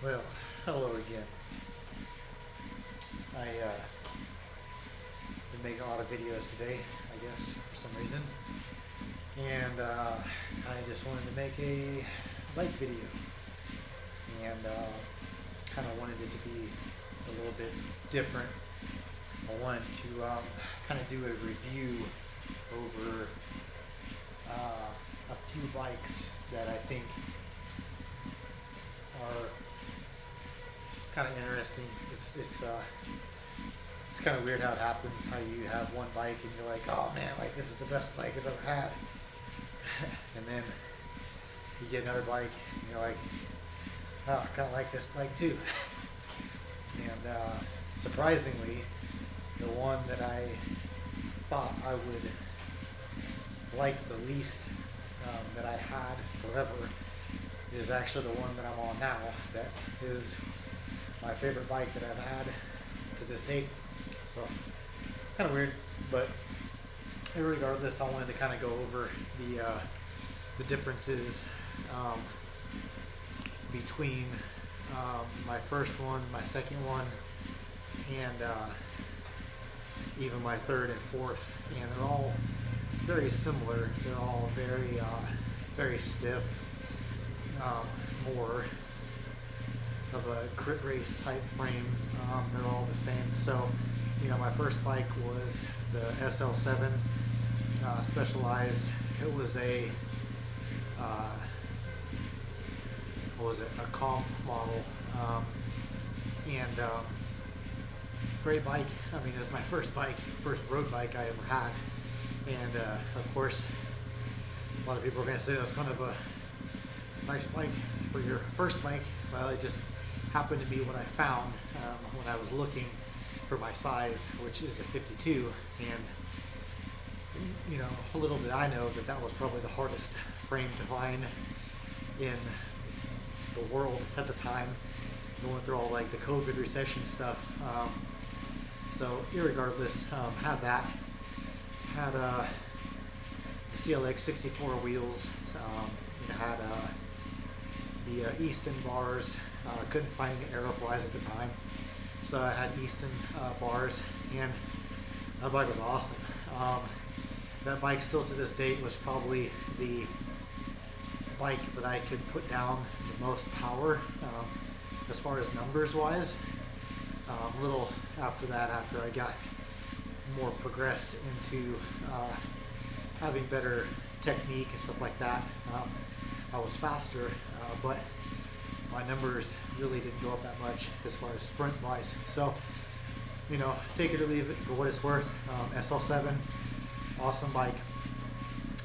Well, hello again. I been making a lot of videos today, I guess, for some reason, and I just wanted to make a bike video, and kind of wanted it to be a little bit different. I wanted to kind of do a review over a few bikes that I think are kind of interesting. It's kind of weird how it happens. How you have one bike and you're like, oh man, like this is the best bike I've ever had, and then you get another bike and you're like, oh, I kind of like this bike too. And surprisingly, the one that I thought I would like the least that I had forever is actually the one that I'm on now. That is my favorite bike that I've had to this date. So kind of weird, but regardless, I wanted to kind of go over the differences between my first one, my second one, and even my third and fourth. And they're all very similar. They're all very stiff, more of a crit race type frame. They're all the same. So, my first bike was the SL7 Specialized. It was a what was it? A comp model, and great bike. I mean, it was my first road bike I ever had, and of course, a lot of people are going to say that's kind of a nice bike for your first bike. Well, it just happened to be what I found when I was looking for my size, which is a 52, and a little did I know that was probably the hardest frame to find in the world at the time, going through all like the COVID recession stuff. So irregardless, had the CLX 64 wheels, had the Easton bars. Couldn't find the Aeroflies at the time, so I had Easton bars, and that bike was awesome. That bike still to this date was probably the bike that I could put down the most power as far as numbers wise. A little after that, after I got more progressed into having better technique and stuff like that, I was faster, but my numbers really didn't go up that much as far as sprint wise. So, take it or leave it for what it's worth. SL7, awesome bike.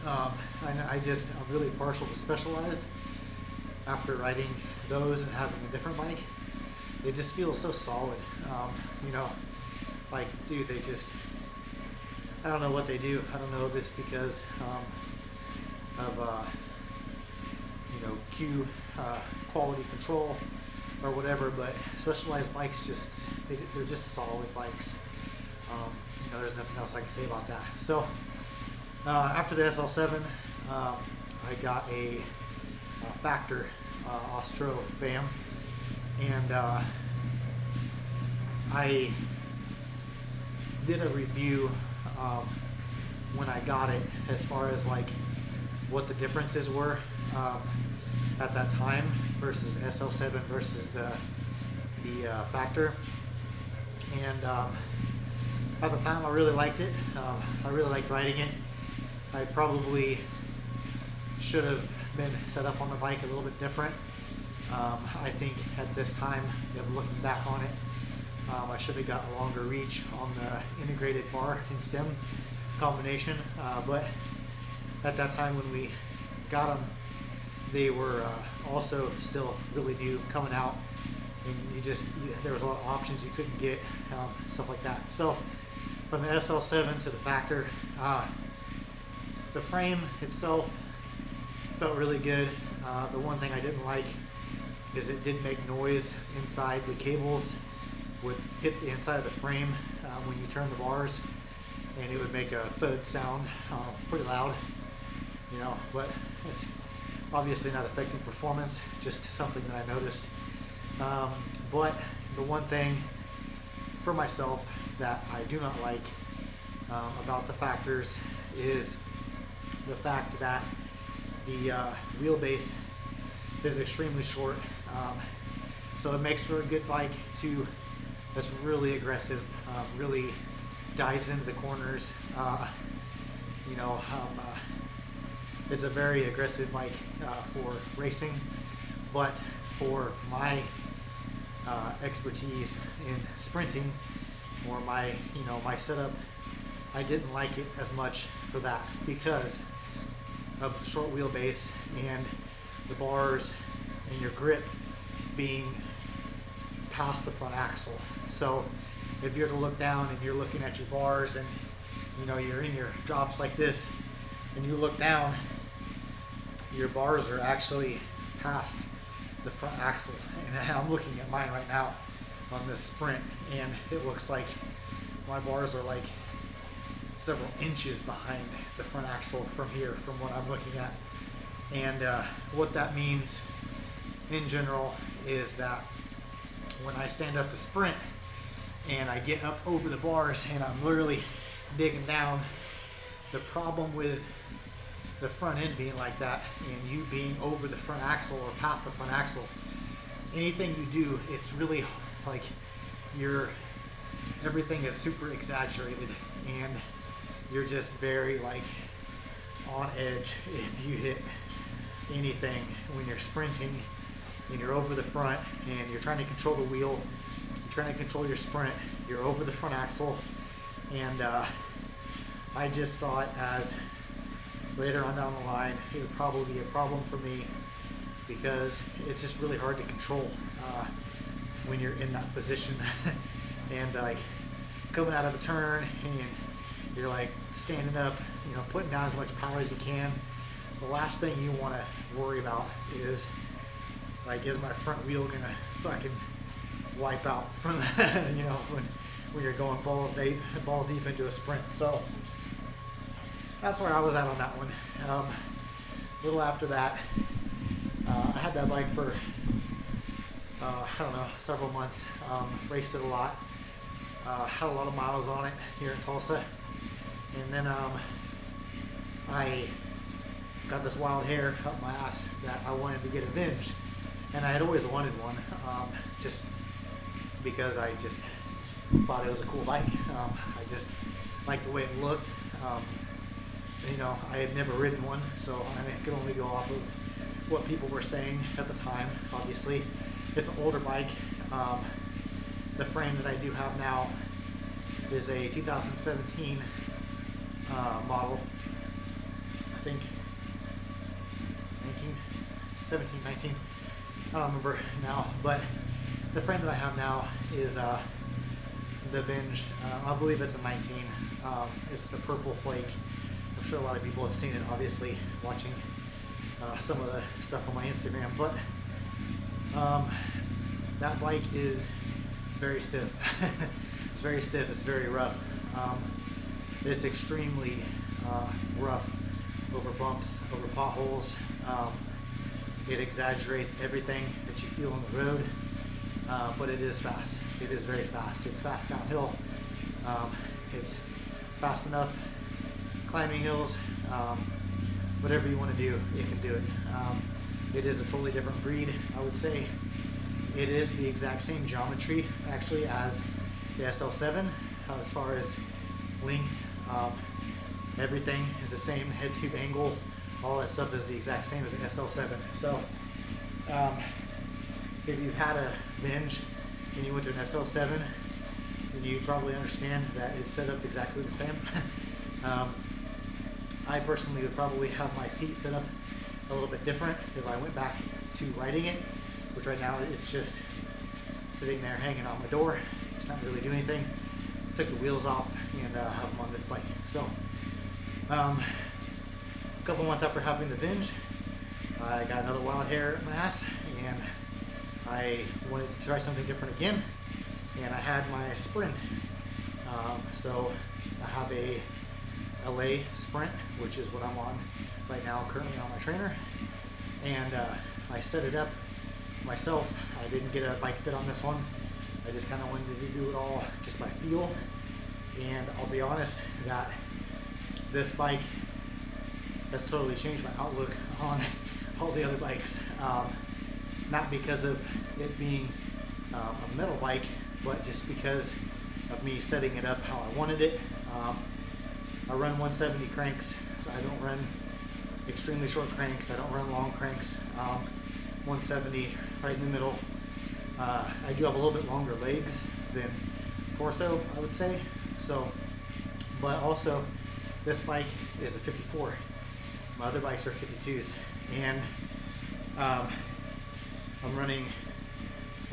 I'm really partial to Specialized. After riding those and having a different bike, they just feel so solid. Dude, I don't know what they do. I don't know if it's because of Q quality control or whatever, but Specialized bikes they're just solid bikes. There's nothing else I can say about that. So after the SL7, I got a Factor Ostro VAM, and I did a review when I got it as far as like what the differences were at that time versus SL7 versus the Factor. And at the time I really liked it. I really liked riding it. I probably should have been set up on the bike a little bit different. I think at this time, looking back on it, I should have got a longer reach on the integrated bar and stem combination. But at that time when we got them, they were also still really new, coming out, and there was a lot of options you couldn't get, stuff like that. So from the SL7 to the Factor, the frame itself felt really good. The one thing I didn't like is it didn't make noise inside. The cables would hit the inside of the frame when you turn the bars, and it would make a thud sound, pretty loud, but it's obviously not affecting performance, just something that I noticed But the one thing for myself that I do not like about the Factors is the fact that the wheelbase is extremely short. So it makes for a good bike that's really aggressive, really dives into the corners. It's a very aggressive bike for racing, but for my expertise in sprinting or my setup, I didn't like it as much for that because of the short wheelbase and the bars and your grip being past the front axle. So if you're to look down and you're looking at your bars and you're in your drops like this and you look down, your bars are actually past the front axle. And I'm looking at mine right now on this Sprint, and it looks like my bars are like several inches behind the front axle from here, from what I'm looking at. And what that means in general is that when I stand up to sprint and I get up over the bars and I'm literally digging down, the problem with the front end being like that and you being over the front axle or past the front axle, anything you do, it's really like everything is super exaggerated and you're just very like on edge if you hit anything when you're sprinting and you're over the front and you're trying to control the wheel, you're trying to control your sprint, you're over the front axle. And I just saw it as later on down the line it would probably be a problem for me because it's just really hard to control when you're in that position. And like coming out of a turn and you're like standing up, putting down as much power as you can. The last thing you want to worry about is like, is my front wheel gonna fucking wipe out from when you're going balls deep into a sprint. So that's where I was at on that one. A little after that, I had that bike for several months. Raced it a lot. Had a lot of miles on it here in Tulsa. And then I got this wild hair up my ass that I wanted to get avenged. And I had always wanted one, just because I just thought it was a cool bike. I just liked the way it looked. I had never ridden one, so I could only go off of what people were saying at the time. Obviously, it's an older bike. The frame that I do have now is a 2017 model. I think 17, 19. I don't remember now, but the frame that I have now is the Venge. I believe it's a 19. It's the purple flake. I'm sure a lot of people have seen it, obviously, watching some of the stuff on my Instagram. But that bike is very stiff. It's very stiff. It's very rough. It's extremely rough over bumps, over potholes. It exaggerates everything that you feel on the road, but it is fast. It is very fast. It's fast downhill. It's fast enough climbing hills. Whatever you want to do, you can do it. It is a totally different breed, I would say. It is the exact same geometry, actually, as the SL7, as far as length. Everything is the same, head tube angle. All that stuff is the exact same as an SL7. So if you had a Venge and you went to an SL7, then you probably understand that it's set up exactly the same. I personally would probably have my seat set up a little bit different if I went back to riding it, which right now it's just sitting there hanging on my door. It's not really doing anything. Took the wheels off and have them on this bike. So a couple months after having the Venge, I got another wild hair at my ass and I wanted to try something different again, and I had my Sprint. So I have a LA Sprint, which is what I'm on right now, currently on my trainer, and I set it up myself, I didn't get a bike fit on this one. I just kind of wanted to do it all just by feel. And I'll be honest that this bike has totally changed my outlook on all the other bikes. Not because of it being a metal bike, but just because of me setting it up how I wanted it. I run 170 cranks, so I don't run extremely short cranks. I don't run long cranks. 170 right in the middle. I do have a little bit longer legs than Corso, I would say. So, but also this bike is a 54. My other bikes are 52s, and I'm running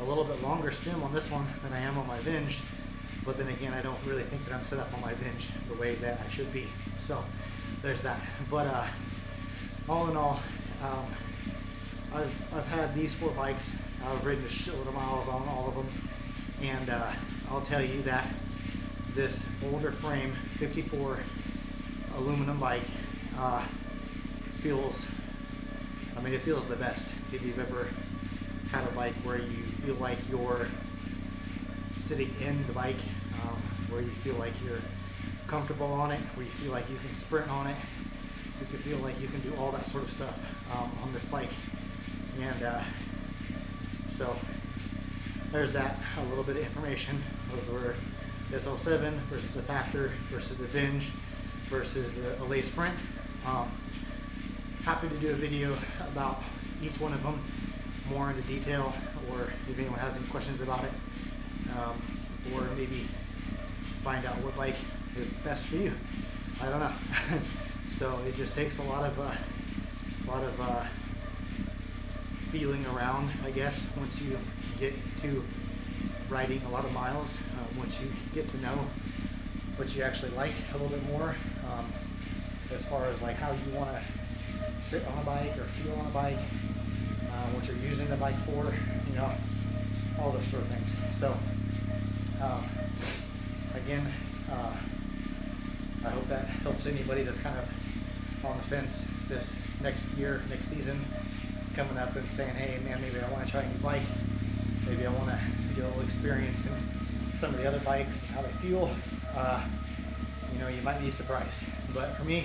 a little bit longer stem on this one than I am on my Venge. But then again, I don't really think that I'm set up on my Venge the way that I should be. So there's that. But all in all, I've had these 4 bikes. I've ridden a shitload of miles on all of them, and I'll tell you that this older frame 54 aluminum bike feels, I mean, it feels the best. If you've ever had a bike where you feel like you're sitting in the bike, where you feel like you're comfortable on it, where you feel like you can sprint on it, you can feel like you can do all that sort of stuff on this bike. And so there's that, a little bit of information over this 07 versus the Factor versus the Venge versus the Allez Sprint. Happy to do a video about each one of them more into detail, or if anyone has any questions about it, or maybe find out what bike is best for you. I don't know. So it just takes a lot of feeling around, I guess, once you get to riding a lot of miles, once you get to know what you actually like a little bit more, as far as like how you want to sit on a bike or feel on a bike, what you're using the bike for, you know, all those sort of things. So again, I hope that helps anybody that's kind of on the fence this next year, next season, coming up and saying, hey man, maybe I want to try a new bike, maybe I want to get a little experience in some of the other bikes and how they feel. You know, you might be surprised, but for me,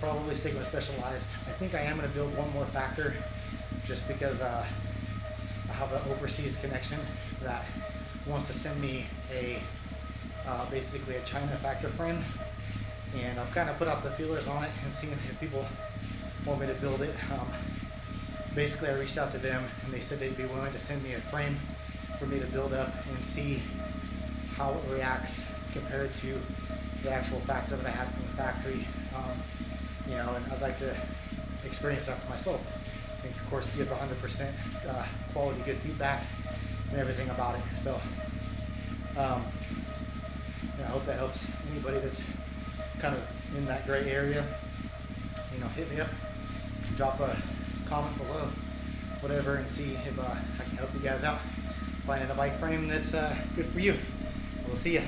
probably sticking with Specialized. I think I am going to build one more Factor, just because I have an overseas connection that wants to send me a basically a China Factor frame, and I've kind of put out some feelers on it and seeing if people want me to build it. Basically, I reached out to them and they said they'd be willing to send me a frame for me to build up and see how it reacts compared to the actual Factor that I had from the factory. You know, and I'd like to experience that for myself. And of course, give 100% quality, good feedback and everything about it. So, yeah, I hope that helps anybody that's kind of in that gray area. You know, hit me up, drop a comment below, whatever, and see if I can help you guys out finding a bike frame that's good for you. We'll see ya.